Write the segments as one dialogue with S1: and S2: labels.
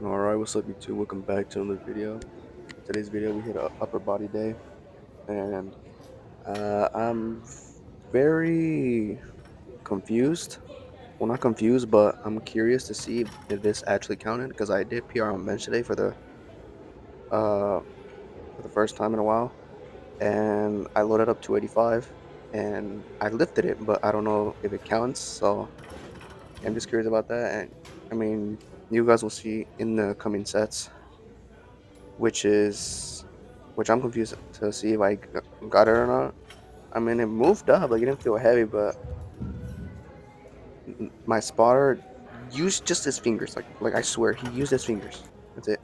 S1: Alright, what's up YouTube? Welcome back to another video. Today's video we hit a upper body day and I'm very confused. Well, not confused, but I'm curious to see if this actually counted because I did PR on bench today uh for the first time in a while, and I loaded up 285 and I lifted it, but I don't know if it counts, so I'm just curious about that. And I mean, you guys will see in the coming sets, which is which I'm confused to see if I got it or not. I mean, it moved up, like it didn't feel heavy, but my spotter used just his fingers. Like I swear, he used his fingers. That's it.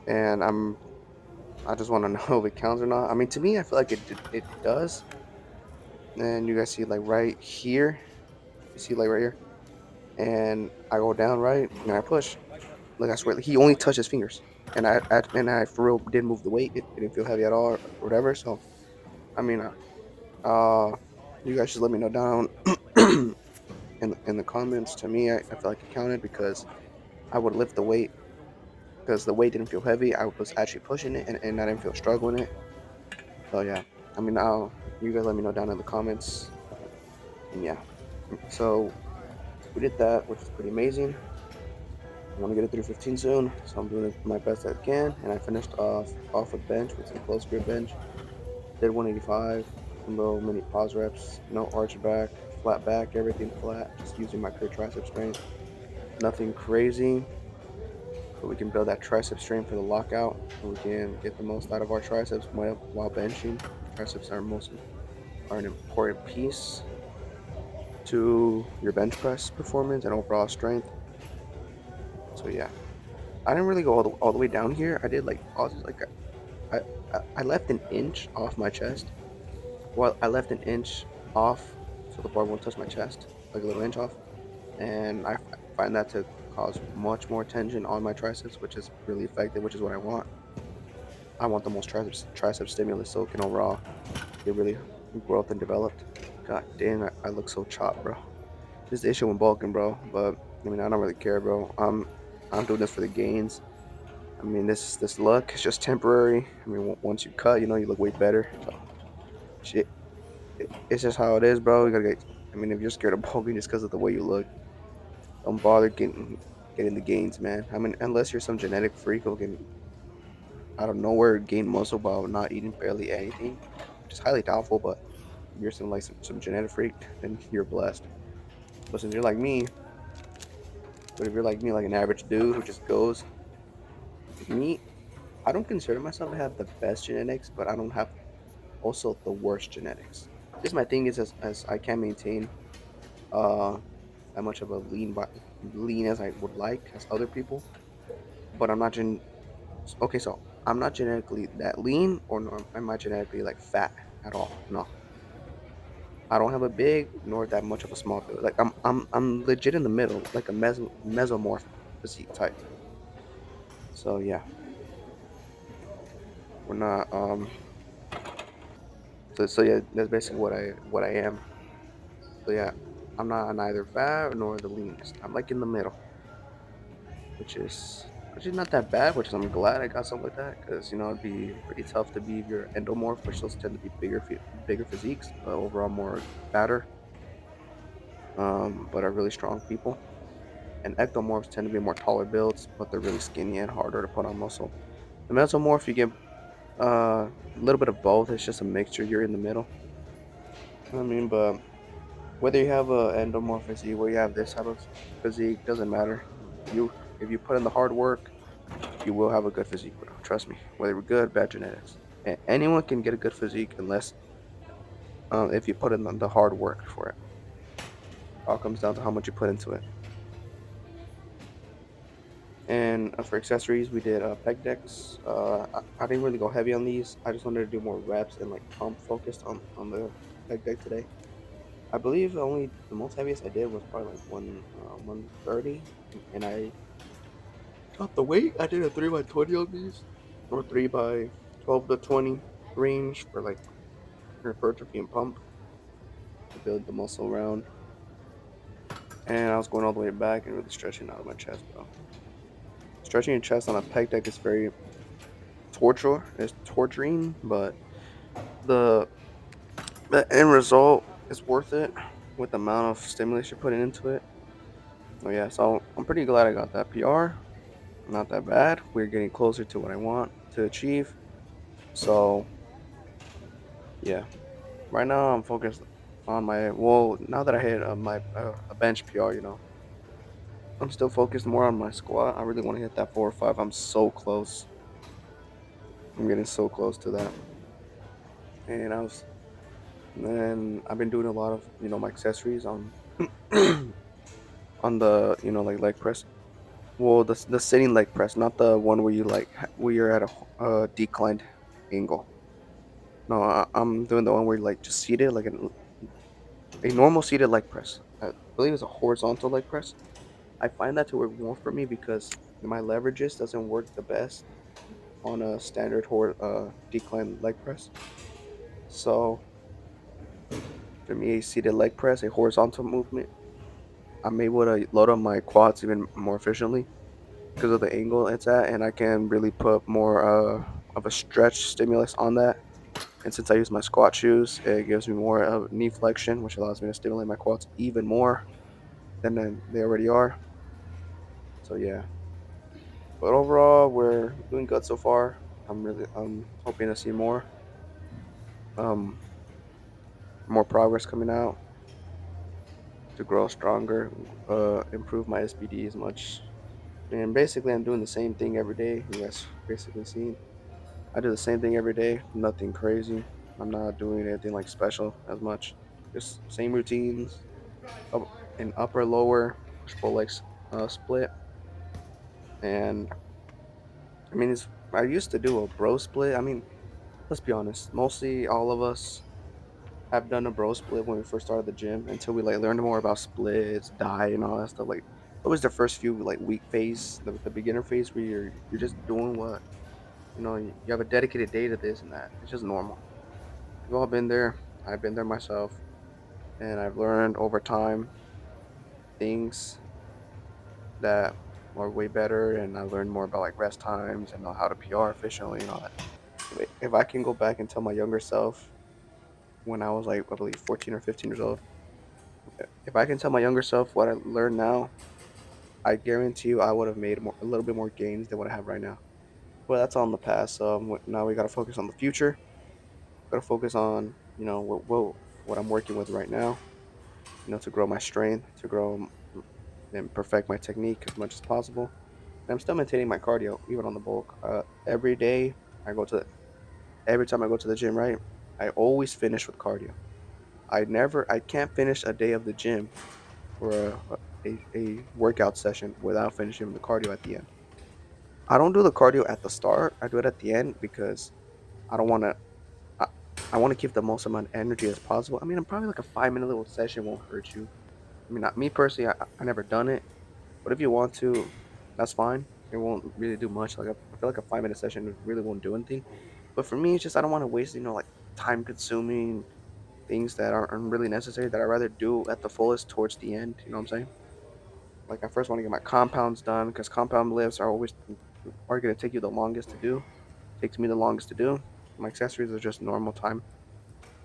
S1: And I just want to know if it counts or not. I mean, to me, I feel like it does. And you guys see like right here, you see like right here, and I go down right, and I push. Like I swear, like, he only touched his fingers, and I for real did move the weight. It didn't feel heavy at all or whatever. So I mean, you guys just let me know down in the comments. To me, I feel like it counted because I would lift the weight because the weight didn't feel heavy. I was actually pushing it, and I didn't feel struggle in it. So yeah, I mean, you guys let me know down in the comments, and yeah. So we did that, which is pretty amazing. I want to get a 315 soon, so I'm doing my best I can. And I finished off with bench with some close grip bench. Did 185, some little mini pause reps, no arch back, flat back, everything flat, just using my pure tricep strength. Nothing crazy, but we can build that tricep strength for the lockout, and we can get the most out of our triceps while benching. Triceps are an important piece to your bench press performance and overall strength. So yeah, I didn't really go all the way down here. I did like pauses, like I left an inch off my chest. Well, I left an inch off so the bar won't touch my chest, like a little inch off, and find that to cause much more tension on my triceps, which is really effective, which is what I want. I want the most tricep stimulus so it can overall get really growth and developed. God damn, I look so chopped, bro. This is the issue with bulking, bro. But I mean, I don't really care, bro. I'm doing this for the gains. I mean, this look is just temporary. I mean, once you cut, you look way better. So shit, it's just how it is, bro. You gotta get. I mean, if you're scared of bulking just because of the way you look, don't bother getting the gains, man. I mean, unless you're some genetic freak who can out of nowhere gain muscle while not eating barely anything, which is highly doubtful. But if you're some genetic freak, then you're blessed. But since you're like me, but if you're like me, like an average dude who just goes, me, I don't consider myself to have the best genetics, but I don't have also the worst genetics. Just my thing is as I can maintain uh that much of a lean as I would like as other people, but I'm not okay, so I'm not genetically that lean, or nor am I genetically like fat at all. No, I don't have a big nor that much of a small build. Like I'm legit in the middle, like a mesomorph physique type. So yeah, we're not so yeah, that's basically what I am. So yeah, I'm not neither fat nor the leanest. I'm like in the middle, which is not that bad. Which is I'm glad I got something like that because it'd be pretty tough to be if you're endomorph, which those tend to be bigger physiques, but overall more fatter, but are really strong people. And ectomorphs tend to be more taller builds, but they're really skinny and harder to put on muscle. The mesomorph, you get a little bit of both. It's just a mixture. You're in the middle. I mean, but whether you have a endomorph physique, where you have this type of physique, doesn't matter. If you put in the hard work, you will have a good physique, bro. Trust me. Whether you're good, bad genetics, anyone can get a good physique unless if you put in the hard work for it. All comes down to how much you put into it. And for accessories, we did peg decks. I didn't really go heavy on these. I just wanted to do more reps and like pump focused on the peg deck today. I believe only the most heaviest I did was probably like 130, and I got the weight. I did a 3 by 20 on these, or 3 by 12 to 20 range for like hypertrophy and pump to build the muscle around. And I was going all the way back and really stretching out of my chest, bro. Stretching your chest on a pec deck is very torturing, but the the end result is worth it with the amount of stimulus you're putting into it. Oh yeah, so I'm pretty glad I got that PR. Not that bad. We're getting closer to what I want to achieve. So yeah, right now I'm focused on my now that I hit my a bench PR, I'm still focused more on my squat. I really want to hit that 4 or 5. I'm so close. I'm getting so close to that. And then I've been doing a lot of my accessories on on the like leg press. Well, the sitting leg press, not the one where you where you're at a declined angle. No, I'm doing the one where you're like just seated, like a normal seated leg press. I believe it's a horizontal leg press. I find that to work more for me because my leverages doesn't work the best on a standard decline leg press. So for me, a seated leg press, a horizontal movement, I'm able to load up my quads even more efficiently because of the angle it's at, and I can really put more of a stretch stimulus on that. And since I use my squat shoes, it gives me more of knee flexion, which allows me to stimulate my quads even more than they already are. So yeah, but overall, we're doing good so far. I'm hoping to see um more progress coming out to grow stronger, improve my SBD as much. And basically, I'm doing the same thing every day. You guys basically seen. I do the same thing every day. Nothing crazy. I'm not doing anything like special as much. Just same routines. Up, an upper lower push pull legs split. And I mean, I used to do a bro split. I mean, let's be honest. Mostly all of us have done a bro split when we first started the gym until we like learned more about splits, diet, and all that stuff. Like, it was the first few like week phase, the beginner phase where you're just doing what you have a dedicated day to this and that. It's just normal. We've all been there. I've been there myself, and I've learned over time things that are way better. And I learned more about like rest times and how to PR efficiently and all that. If I can go back and tell my younger self when I was like I believe 14 or 15 years old, if I can tell my younger self what I learned now, I guarantee you I would have made a little bit more gains than what I have right now. But that's all in the past. So now we got to focus on the future. Got to focus on what I'm working with right now. To grow my strength, to grow and perfect my technique as much as possible. And I'm still maintaining my cardio even on the bulk. Every day I go to every time I go to the gym, right? I always finish with cardio. I can't finish a day of the gym or a workout session without finishing the cardio at the end. I don't do the cardio at the start. I do it at the end because I don't want to. I, I want to keep the most amount of energy as possible. I mean, I'm probably like a 5 minute little session won't hurt you. I mean, not me personally. I never done it, but if you want to, that's fine. It won't really do much. I feel like a 5 minute session really won't do anything. But for me, it's just I don't want to waste like time consuming things that aren't really necessary that I rather do at the fullest towards the end. You know what I'm saying? Like I first want to get my compounds done because compound lifts are going to take you the longest to do. Takes me the longest to do. My accessories are just normal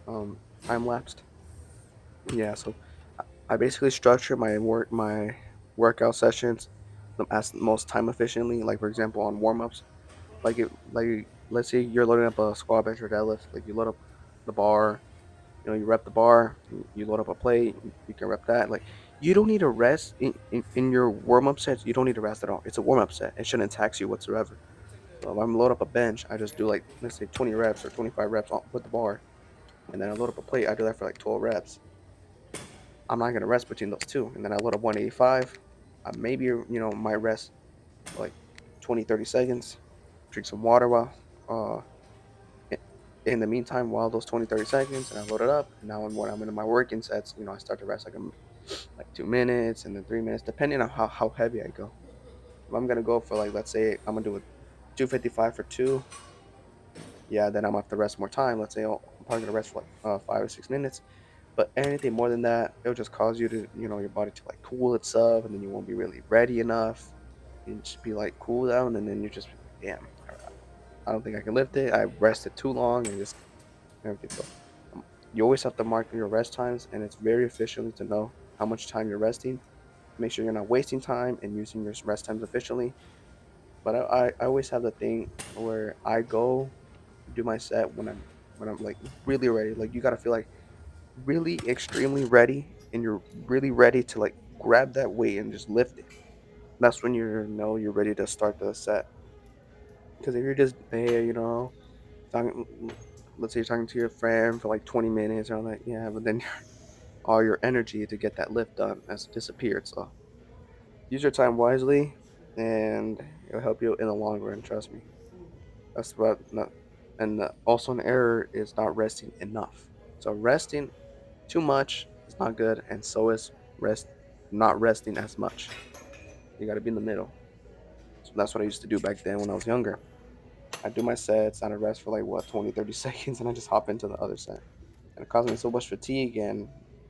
S1: um, time lapsed. Yeah, so I basically structure my workout sessions as most time efficiently. Like for example, on warm ups, like let's say you're loading up a squat, bench, or deadlift. Like you load up the bar, you rep the bar, you load up a plate, you can rep that. Like you don't need to rest in your warm up sets. You don't need to rest at all. It's a warm up set. It shouldn't tax you whatsoever. So if I'm load up a bench, I just do like let's say 20 reps or 25 reps with the bar, and then I load up a plate. I do that for like 12 reps. I'm not gonna rest between those two, and then I load up 185. Maybe might rest for like 20 30 seconds. Drink some water while i- in the meantime while those 20 30 seconds, and I load it up. And now when I'm in my working sets, I start to rest like 2 minutes and then 3 minutes, depending on how heavy I go. If I'm gonna go for like let's say I'm gonna do a 255 for two, yeah, then I'm gonna have to rest more time. Let's say I'm probably gonna rest for like 5 or 6 minutes. But anything more than that, it'll just cause you to, your body to like cool itself, and then you won't be really ready enough. and just be like cool down, and then you just damn, I don't think I can lift it. I rested too long and just everything. So you always have to mark your rest times, and it's very efficiently to know how much time you're resting. Make sure you're not wasting time and using your rest times efficiently. But I always have the thing where I go do my set when I'm like really ready. Like you gotta feel like really extremely ready, and you're really ready to like grab that weight and just lift it. That's when you know you're ready to start the set. Because if you're just there, talking, let's say you're talking to your friend for like 20 minutes or like, yeah, but then all your energy to get that lift done has disappeared. So use your time wisely, and it'll help you in the long run. Trust me. That's what not, and also an error is not resting enough. So resting too much is not good, and so is rest not resting as much. You got to be in the middle. So that's what I used to do back then when I was younger. I do my sets, and I rest for like what 20, 30 seconds, and I just hop into the other set. And it caused me so much fatigue, and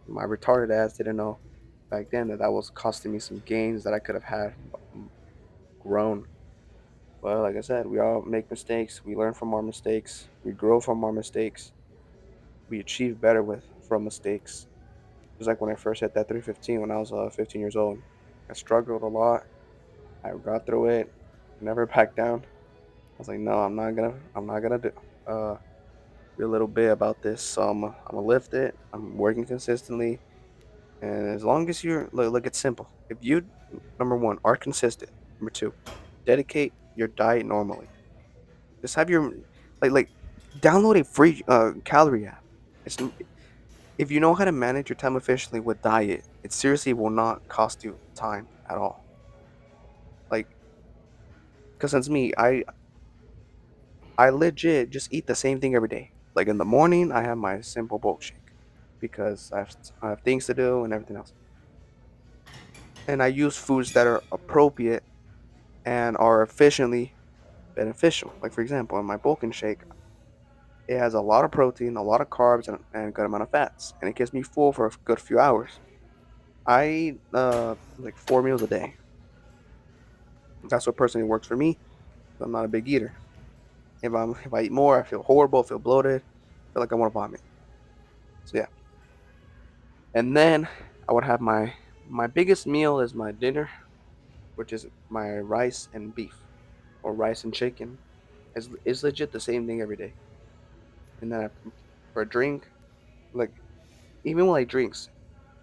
S1: my retarded ass didn't know back then that that was costing me some gains that I could have had grown. But like I said, we all make mistakes. We learn from our mistakes. We grow from our mistakes. We achieve better with from mistakes. Just like when I first hit that 315 when I was 15 years old. I struggled a lot. I got through it. Never backed down. I was like, no, I'm not gonna be a little bit about this. So I'm gonna lift it. I'm working consistently, and as long as you're look, it's simple. If you number one are consistent. Number two, dedicate your diet normally. Just have your like download a free calorie app. It's if you know how to manage your time efficiently with diet, it seriously will not cost you time at all. Like, cause since me, I legit just eat the same thing every day. Like in the morning, I have my simple bulk shake because I have things to do and everything else. And I use foods that are appropriate and are efficiently beneficial. Like for example, in my bulking shake, it has a lot of protein, a lot of carbs, and a good amount of fats, and it keeps me full for a good few hours. I eat like 4 meals a day. That's what personally works for me. I'm not a big eater. If I eat more, I feel horrible, feel bloated, feel like I want to vomit. So yeah. And then I would have my biggest meal is my dinner, which is my rice and beef or rice and chicken. It's legit the same thing every day. And then for a drink, like even with like drinks,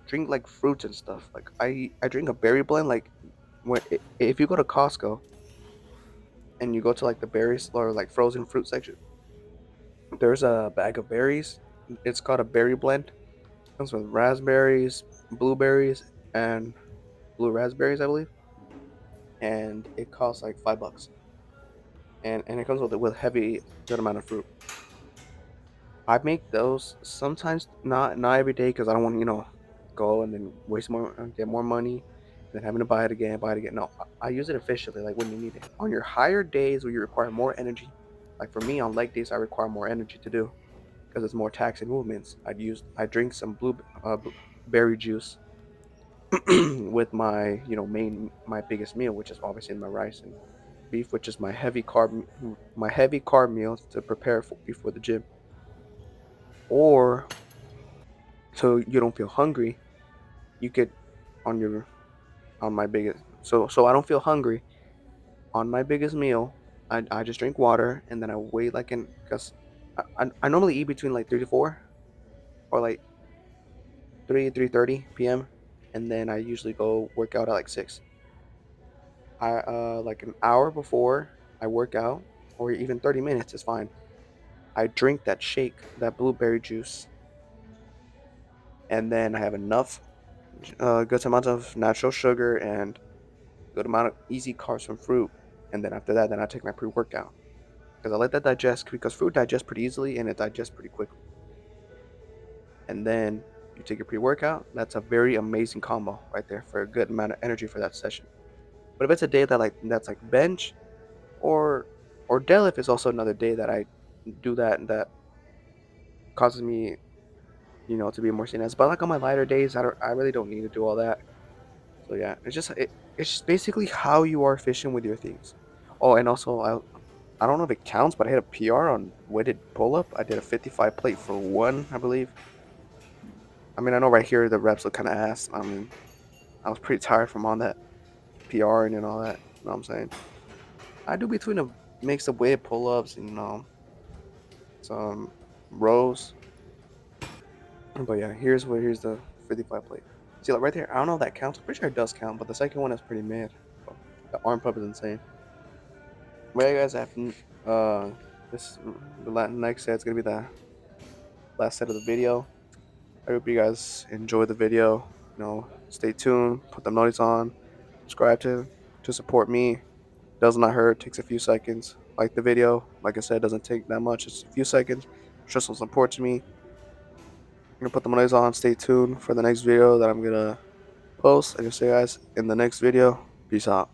S1: drink like fruits and stuff. Like I drink a berry blend. Like if you go to Costco and you go to like the berries or like frozen fruit section, there's a bag of berries. It's called a berry blend. Comes with raspberries, blueberries, and blue raspberries, I believe. And it costs like $5. And it comes with heavy good amount of fruit. I make those sometimes not every day because I don't want to go and then waste more get more money, and then having to buy it again. No, I use it efficiently, like when you need it. On your higher days where you require more energy, like for me on leg days, I require more energy to do because it's more taxing movements. I drink some berry juice with my my biggest meal, which is obviously my rice and beef, which is my heavy carb meal to prepare for before the gym, or so you don't feel hungry. You could on your on my biggest so I don't feel hungry on my biggest meal. I just drink water, and then I wait like in because I normally eat between like 3 to 4 or like 3:30 p.m. and then I usually go work out at like 6. I like an hour before I work out, or even 30 minutes is fine. I drink that shake, that blueberry juice, and then I have enough good amount of natural sugar and good amount of easy carbs from fruit. And then after that, then I take my pre-workout because I let that digest because fruit digests pretty easily and it digests pretty quickly. And then you take your pre-workout. That's a very amazing combo right there for a good amount of energy for that session. But if it's a day that's like bench or deadlift is also another day that I do that, and that causes me to be more seen as. But like on my lighter days, I really don't need to do all that. So yeah, it's just It's just basically how you are fishing with your things. Oh, and also I don't know if it counts, but I hit a PR on weighted pull up. I did a 55 plate for one, I believe. I mean, I know right here the reps look kind of ass. I mean, I was pretty tired from on that PR and all that. You know what I'm saying? I do between a mix of weighted pull ups and some rows. But yeah, here's the 55 plate. See, like right there, I don't know if that counts. I'm pretty sure it does count, but the second one is pretty mid. Oh, the arm pump is insane. Well, yeah, guys, this next set is gonna be the last set of the video. I hope you guys enjoy the video. Stay tuned, put the notice on, subscribe to support me. Does not hurt, takes a few seconds. Like the video, like I said, doesn't take that much. It's a few seconds. Show some support to me. I'm gonna put the notice on. Stay tuned for the next video that I'm gonna post. Like I say, guys, in the next video. Peace out.